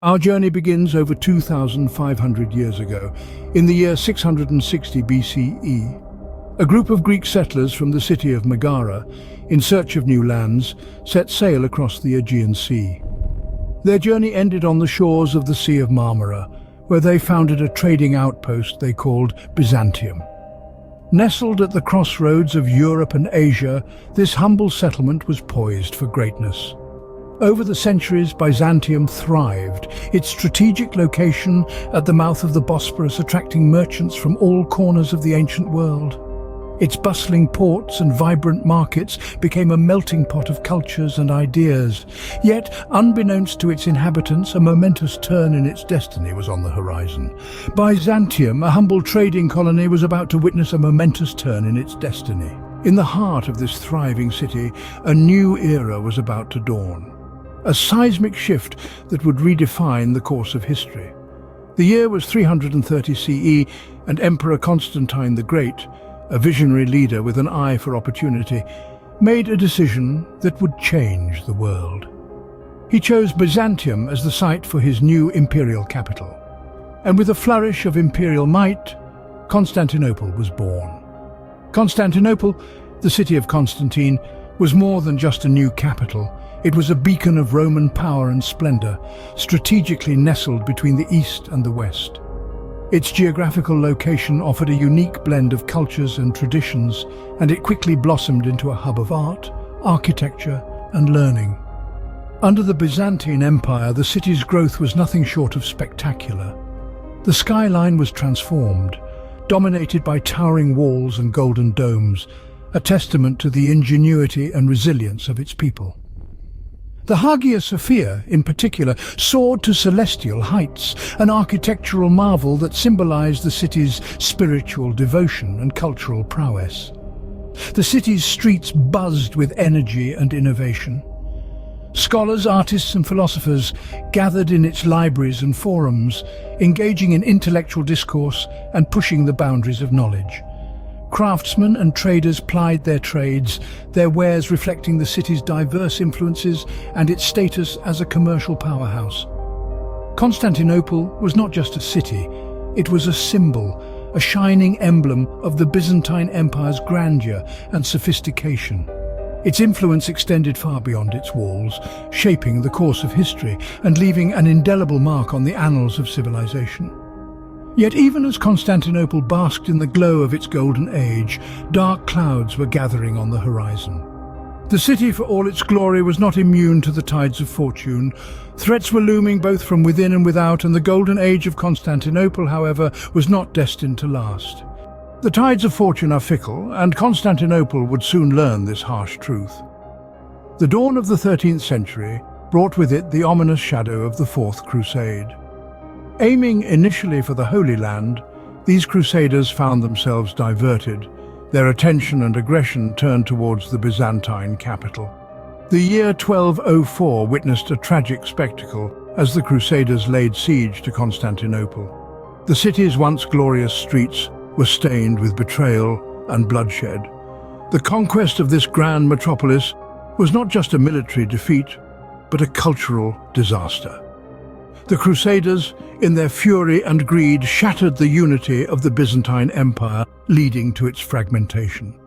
Our journey begins over 2,500 years ago, in the year 660 BCE. A group of Greek settlers from the city of Megara, in search of new lands, set sail across the Aegean Sea. Their journey ended on the shores of the Sea of Marmara, where they founded a trading outpost they called Byzantium. Nestled at the crossroads of Europe and Asia, this humble settlement was poised for greatness. Over the centuries, Byzantium thrived, its strategic location at the mouth of the Bosporus attracting merchants from all corners of the ancient world. Its bustling ports and vibrant markets became a melting pot of cultures and ideas. Yet, unbeknownst to its inhabitants, a momentous turn in its destiny was on the horizon. Byzantium, a humble trading colony, was about to witness a momentous turn in its destiny. In the heart of this thriving city, a new era was about to dawn. A seismic shift that would redefine the course of history. The year was 330 CE, and Emperor Constantine the Great, a visionary leader with an eye for opportunity, made a decision that would change the world. He chose Byzantium as the site for his new imperial capital. And with a flourish of imperial might, Constantinople was born. Constantinople, the city of Constantine, was more than just a new capital. It was a beacon of Roman power and splendor, strategically nestled between the east and the west. Its geographical location offered a unique blend of cultures and traditions, and it quickly blossomed into a hub of art, architecture, and learning. Under the Byzantine Empire, the city's growth was nothing short of spectacular. The skyline was transformed, dominated by towering walls and golden domes, a testament to the ingenuity and resilience of its people. The Hagia Sophia, in particular, soared to celestial heights, an architectural marvel that symbolized the city's spiritual devotion and cultural prowess. The city's streets buzzed with energy and innovation. Scholars, artists and philosophers gathered in its libraries and forums, engaging in intellectual discourse and pushing the boundaries of knowledge. Craftsmen and traders plied their trades, their wares reflecting the city's diverse influences and its status as a commercial powerhouse. Constantinople was not just a city, it was a symbol, a shining emblem of the Byzantine Empire's grandeur and sophistication. Its influence extended far beyond its walls, shaping the course of history and leaving an indelible mark on the annals of civilization. Yet even as Constantinople basked in the glow of its golden age, dark clouds were gathering on the horizon. The city, for all its glory, was not immune to the tides of fortune. Threats were looming both from within and without, and the golden age of Constantinople, however, was not destined to last. The tides of fortune are fickle, and Constantinople would soon learn this harsh truth. The dawn of the 13th century brought with it the ominous shadow of the Fourth Crusade. Aiming initially for the Holy Land, these crusaders found themselves diverted, their attention and aggression turned towards the Byzantine capital. The year 1204 witnessed a tragic spectacle as the crusaders laid siege to Constantinople. The city's once glorious streets were stained with betrayal and bloodshed. The conquest of this grand metropolis was not just a military defeat, but a cultural disaster. The Crusaders, in their fury and greed, shattered the unity of the Byzantine Empire, leading to its fragmentation.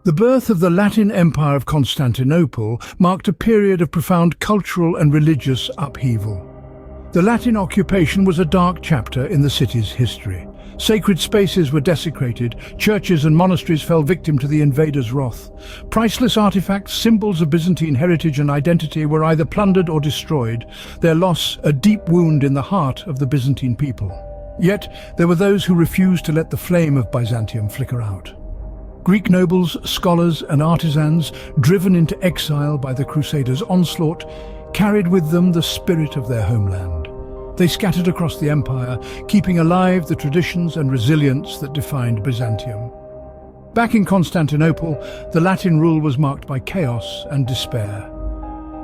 The birth of the Latin Empire of Constantinople marked a period of profound cultural and religious upheaval. The Latin occupation was a dark chapter in the city's history. Sacred spaces were desecrated, churches and monasteries fell victim to the invaders' wrath. Priceless artifacts, symbols of Byzantine heritage and identity, were either plundered or destroyed, their loss a deep wound in the heart of the Byzantine people. Yet there were those who refused to let the flame of Byzantium flicker out. Greek nobles, scholars and artisans, driven into exile by the Crusaders' onslaught, carried with them the spirit of their homeland. They scattered across the empire, keeping alive the traditions and resilience that defined Byzantium. Back in Constantinople, the Latin rule was marked by chaos and despair.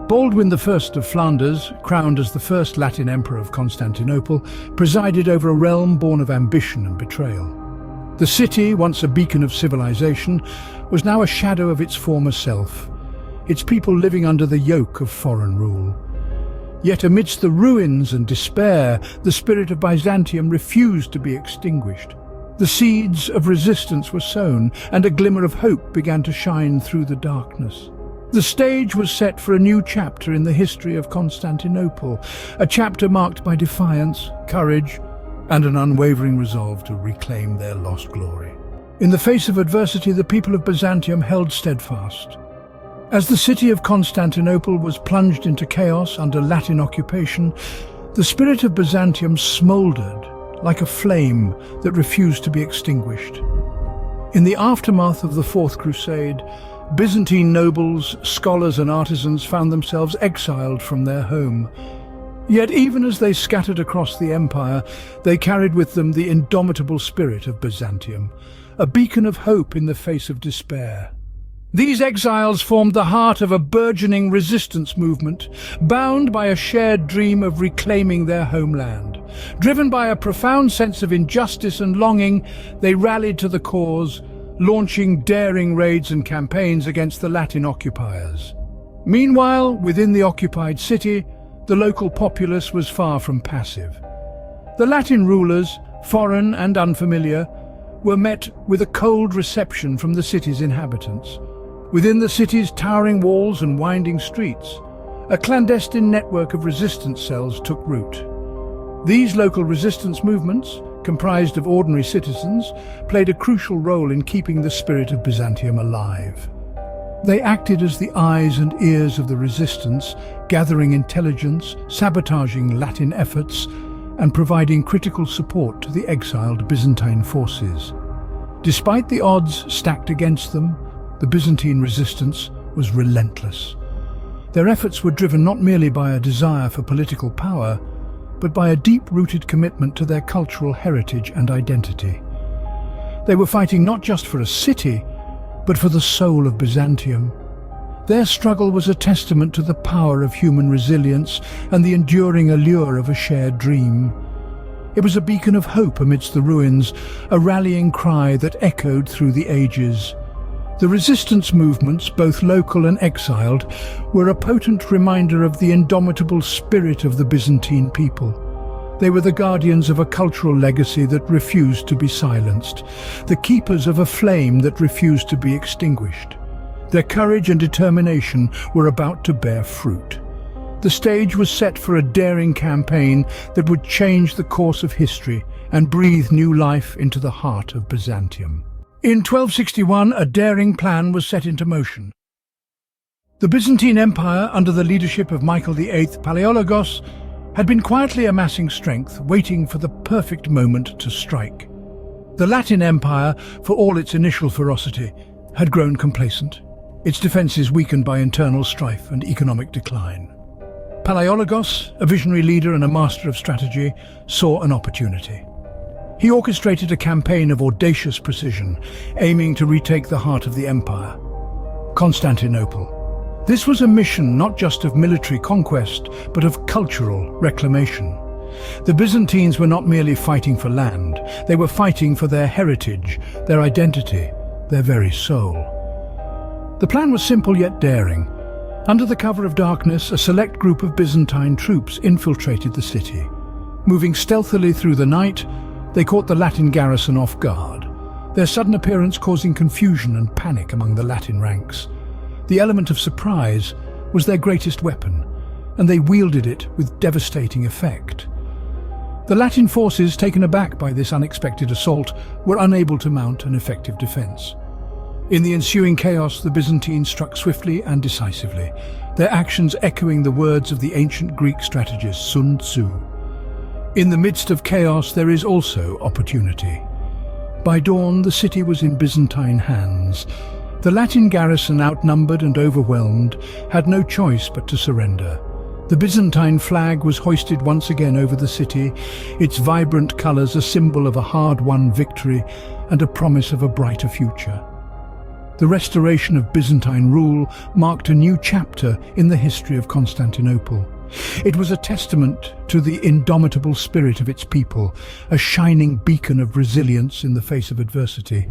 Baldwin I of Flanders, crowned as the first Latin emperor of Constantinople, presided over a realm born of ambition and betrayal. The city, once a beacon of civilization, was now a shadow of its former self, its people living under the yoke of foreign rule. Yet amidst the ruins and despair, the spirit of Byzantium refused to be extinguished. The seeds of resistance were sown, and a glimmer of hope began to shine through the darkness. The stage was set for a new chapter in the history of Constantinople, a chapter marked by defiance, courage, and an unwavering resolve to reclaim their lost glory. In the face of adversity, the people of Byzantium held steadfast. As the city of Constantinople was plunged into chaos under Latin occupation, the spirit of Byzantium smoldered like a flame that refused to be extinguished. In the aftermath of the Fourth Crusade, Byzantine nobles, scholars and artisans found themselves exiled from their home. Yet even as they scattered across the empire, they carried with them the indomitable spirit of Byzantium, a beacon of hope in the face of despair. These exiles formed the heart of a burgeoning resistance movement, bound by a shared dream of reclaiming their homeland. Driven by a profound sense of injustice and longing, they rallied to the cause, launching daring raids and campaigns against the Latin occupiers. Meanwhile, within the occupied city, the local populace was far from passive. The Latin rulers, foreign and unfamiliar, were met with a cold reception from the city's inhabitants. Within the city's towering walls and winding streets, a clandestine network of resistance cells took root. These local resistance movements, comprised of ordinary citizens, played a crucial role in keeping the spirit of Byzantium alive. They acted as the eyes and ears of the resistance, gathering intelligence, sabotaging Latin efforts, and providing critical support to the exiled Byzantine forces. Despite the odds stacked against them, the Byzantine resistance was relentless. Their efforts were driven not merely by a desire for political power, but by a deep-rooted commitment to their cultural heritage and identity. They were fighting not just for a city, but for the soul of Byzantium. Their struggle was a testament to the power of human resilience and the enduring allure of a shared dream. It was a beacon of hope amidst the ruins, a rallying cry that echoed through the ages. The resistance movements, both local and exiled, were a potent reminder of the indomitable spirit of the Byzantine people. They were the guardians of a cultural legacy that refused to be silenced, the keepers of a flame that refused to be extinguished. Their courage and determination were about to bear fruit. The stage was set for a daring campaign that would change the course of history and breathe new life into the heart of Byzantium. In 1261, a daring plan was set into motion. The Byzantine Empire, under the leadership of Michael VIII Palaiologos, had been quietly amassing strength, waiting for the perfect moment to strike. The Latin Empire, for all its initial ferocity, had grown complacent, its defences weakened by internal strife and economic decline. Palaiologos, a visionary leader and a master of strategy, saw an opportunity. He orchestrated a campaign of audacious precision, aiming to retake the heart of the empire, Constantinople. This was a mission not just of military conquest, but of cultural reclamation. The Byzantines were not merely fighting for land, they were fighting for their heritage, their identity, their very soul. The plan was simple yet daring. Under the cover of darkness, a select group of Byzantine troops infiltrated the city. Moving stealthily through the night, they caught the Latin garrison off guard, their sudden appearance causing confusion and panic among the Latin ranks. The element of surprise was their greatest weapon, and they wielded it with devastating effect. The Latin forces, taken aback by this unexpected assault, were unable to mount an effective defense. In the ensuing chaos, the Byzantines struck swiftly and decisively, their actions echoing the words of the ancient Greek strategist Sun Tzu. In the midst of chaos, there is also opportunity. By dawn, the city was in Byzantine hands. The Latin garrison, outnumbered and overwhelmed, had no choice but to surrender. The Byzantine flag was hoisted once again over the city, its vibrant colours a symbol of a hard-won victory and a promise of a brighter future. The restoration of Byzantine rule marked a new chapter in the history of Constantinople. It was a testament to the indomitable spirit of its people, a shining beacon of resilience in the face of adversity.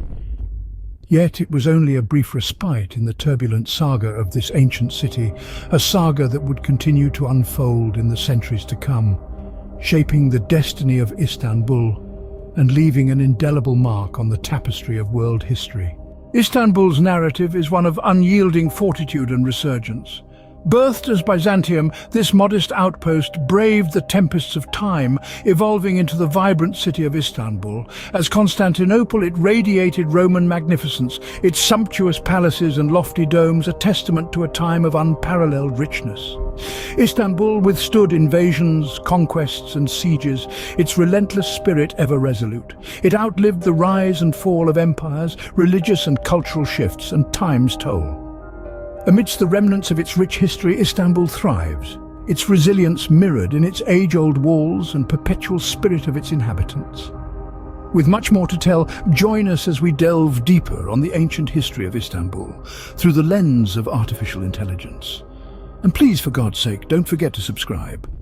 Yet it was only a brief respite in the turbulent saga of this ancient city, a saga that would continue to unfold in the centuries to come, shaping the destiny of Istanbul and leaving an indelible mark on the tapestry of world history. Istanbul's narrative is one of unyielding fortitude and resurgence. Birthed as Byzantium, this modest outpost braved the tempests of time, evolving into the vibrant city of Istanbul. As Constantinople, it radiated Roman magnificence, its sumptuous palaces and lofty domes a testament to a time of unparalleled richness. Istanbul withstood invasions, conquests and sieges, its relentless spirit ever resolute. It outlived the rise and fall of empires, religious and cultural shifts, and time's toll. Amidst the remnants of its rich history, Istanbul thrives, its resilience mirrored in its age-old walls and perpetual spirit of its inhabitants. With much more to tell, join us as we delve deeper on the ancient history of Istanbul through the lens of artificial intelligence. And please, for God's sake, don't forget to subscribe.